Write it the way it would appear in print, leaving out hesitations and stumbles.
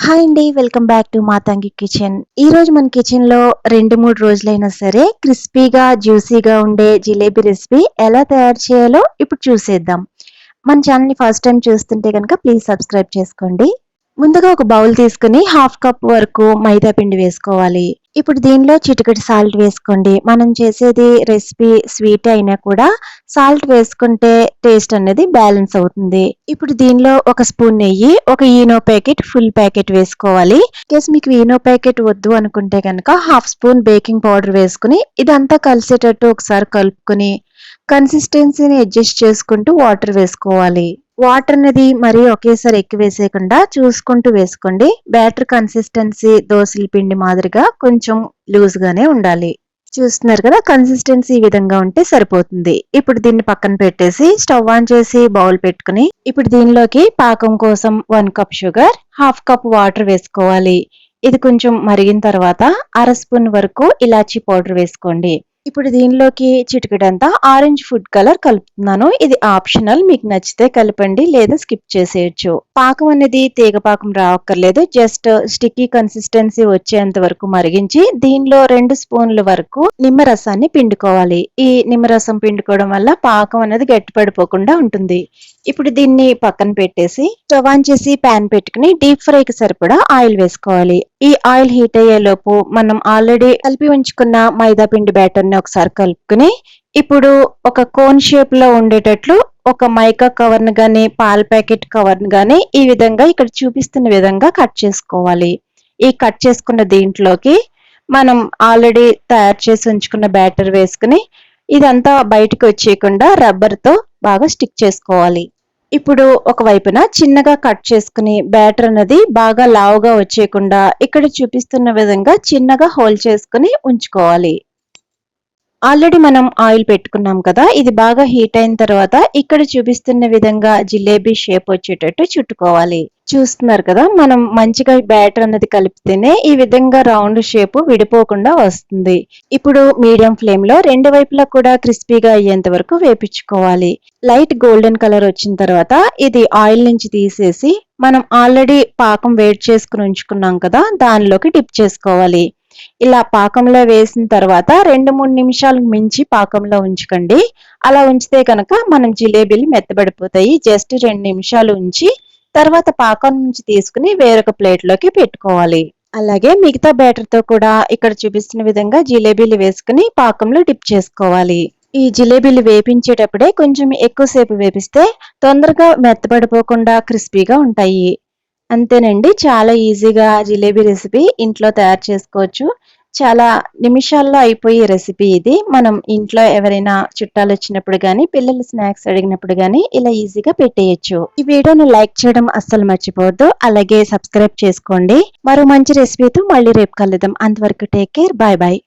Hi అండి. Welcome back to Matangi kitchen. ఈ రోజు మన కిచెన్ లో 2-3 రోజులైనా సరే క్రిస్పీగా జ్యూసీగా ఉండే జిలేబీ రెసిపీ ఎలా తయారు చేయాలో ఇప్పుడు చూసేద్దాం. మన ఛానల్ ని ఫస్ట్ టైం చూస్తుంటే కనుక ప్లీజ్ సబ్స్క్రైబ్ చేసుకోండి. ముందుగా ఒక బౌల్ తీసుకుని హాఫ్ కప్ వరకు మైదా పిండి వేసుకోవాలి. ఇప్పుడు దీనిలో చిటికెడు సాల్ట్ వేసుకోండి. మనం చేసేది రెసిపీ స్వీట్ అయినా కూడా సాల్ట్ వేసుకుంటే టేస్ట్ అనేది బ్యాలెన్స్ అవుతుంది. ఇప్పుడు దీనిలో ఒక స్పూన్ నెయ్యి, ఒక ఈనో ప్యాకెట్ ఫుల్ ప్యాకెట్ వేసుకోవాలి. కేస్ మీకు ఈనో ప్యాకెట్ వద్దు అనుకుంటే కనుక హాఫ్ స్పూన్ బేకింగ్ పౌడర్ వేసుకుని ఇదంతా కలిసేటట్టు ఒకసారి కలుపుకొని కన్సిస్టెన్సీని అడ్జస్ట్ చేసుకుంటూ వాటర్ వేసుకోవాలి. వాటర్ అనేది మరీ ఒకేసారి ఎక్కువ వేసేయకుండా చూసుకుంటూ వేసుకోండి. బ్యాటర్ కన్సిస్టెన్సీ దోసల పిండి మాదిరిగా కొంచెం లూజ్ గానే ఉండాలి. చూస్తున్నారు కదా, కన్సిస్టెన్సీ ఈ విధంగా ఉంటే సరిపోతుంది. ఇప్పుడు దీన్ని పక్కన పెట్టేసి స్టవ్ ఆన్ చేసి బౌల్ పెట్టుకుని ఇప్పుడు దీనిలోకి పాకం కోసం 1 cup sugar, half cup water వేసుకోవాలి. ఇది కొంచెం మరిగిన తర్వాత అర స్పూన్ వరకు ఇలాచీ పౌడర్ వేసుకోండి. ఇప్పుడు దీనిలోకి చిటికెడంతా ఆరెంజ్ ఫుడ్ కలర్ కలుపుతున్నాను. ఇది ఆప్షనల్, మీకు నచ్చితే కలపండి లేదా స్కిప్ చేసేయచ్చు. పాకం అనేది తీగ పాకం రావక్కర్లేదు, జస్ట్ స్టిక్కీ కన్సిస్టెన్సీ వచ్చేంత వరకు మరిగించి దీనిలో 2 స్పూన్ల వరకు నిమ్మరసాన్ని పిండుకోవాలి. ఈ నిమ్మరసం పిండుకోవడం వల్ల పాకం అనేది గట్టిపడిపోకుండా ఉంటుంది. ఇప్పుడు దీన్ని పక్కన పెట్టేసి స్టవ్ ఆన్ చేసి ప్యాన్ పెట్టుకుని డీప్ ఫ్రైకి సరిపడా ఆయిల్ వేసుకోవాలి. ఈ ఆయిల్ హీట్ అయ్యే లోపు మనం ఆల్రెడీ కలిపి ఉంచుకున్న మైదా పిండి బ్యాటర్ ని ఒకసారి కలుపుకుని ఇప్పుడు ఒక కోన్ షేప్ లో ఉండేటట్లు ఒక మైకా కవర్ ను గాని పాల ప్యాకెట్ కవర్ ను గాని ఈ విధంగా ఇక్కడ చూపిస్తున్న విధంగా కట్ చేసుకోవాలి. ఈ కట్ చేసుకున్న దీంట్లోకి మనం ఆల్రెడీ తయారు చేసి ఉంచుకున్న బ్యాటర్ వేసుకుని ఇదంతా బయటకు వచ్చేయకుండా రబ్బర్ తో బాగా స్టిక్ చేసుకోవాలి. ఇప్పుడు ఒక వైపున చిన్నగా కట్ చేసుకుని బ్యాటర్ అనేది బాగా లావుగా వచ్చేయకుండా ఇక్కడ చూపిస్తున్న విధంగా చిన్నగా హోల్ చేసుకుని ఉంచుకోవాలి. ఆల్రెడీ మనం ఆయిల్ పెట్టుకున్నాం కదా, ఇది బాగా హీట్ అయిన తర్వాత ఇక్కడ చూపిస్తున్న విధంగా జిలేబీ షేప్ వచ్చేటట్టు చుట్టుకోవాలి. చూస్తున్నారు కదా, మనం మంచిగా బ్యాటర్ అన్నది కలిపితేనే ఈ విధంగా రౌండ్ షేప్ విడిపోకుండా వస్తుంది. ఇప్పుడు మీడియం ఫ్లేమ్ లో 2 వైపులా కూడా క్రిస్పీగా అయ్యేంత వరకు వేపించుకోవాలి. లైట్ గోల్డెన్ కలర్ వచ్చిన తర్వాత ఇది ఆయిల్ నుంచి తీసేసి మనం ఆల్రెడీ పాకం వేడి చేసుకుని ఉంచుకున్నాం కదా, దానిలోకి డిప్ చేసుకోవాలి. ఇలా పాకంలో వేసిన తర్వాత 2-3 నిమిషాలకు మించి పాకంలో ఉంచకండి. అలా ఉంచితే కనుక మనం జిలేబీలు మెత్తబడిపోతాయి. జస్ట్ 2 నిమిషాలు ఉంచి తర్వాత పాకం నుంచి తీసుకుని వేరొక ప్లేట్ లోకి పెట్టుకోవాలి. అలాగే మిగతా బ్యాటర్ తో కూడా ఇక్కడ చూపిస్తున్న విధంగా జిలేబీలు వేసుకుని పాకంలో డిప్ చేసుకోవాలి. ఈ జిలేబీలు వేపించేటప్పుడే కొంచెం ఎక్కువసేపు వేపిస్తే తొందరగా మెత్తబడిపోకుండా క్రిస్పీగా ఉంటాయి. అంతేనండి, చాలా ఈజీగా జిలేబీ రెసిపీ ఇంట్లో తయారు చేసుకోవచ్చు. చాలా నిమిషాల్లో అయిపోయే రెసిపీ ఇది. మనం ఇంట్లో ఎవరైనా చుట్టాలు వచ్చినప్పుడు గానీ పిల్లలు స్నాక్స్ అడిగినప్పుడు గానీ ఇలా ఈజీగా పెట్టేయచ్చు. ఈ వీడియోను లైక్ చేయడం అస్సలు మర్చిపోవద్దు. అలాగే సబ్స్క్రైబ్ చేసుకోండి. మరో మంచి రెసిపీతో మళ్ళీ రేపు కలుద్దాం. అంతవరకు టేక్ కేర్. Bye bye.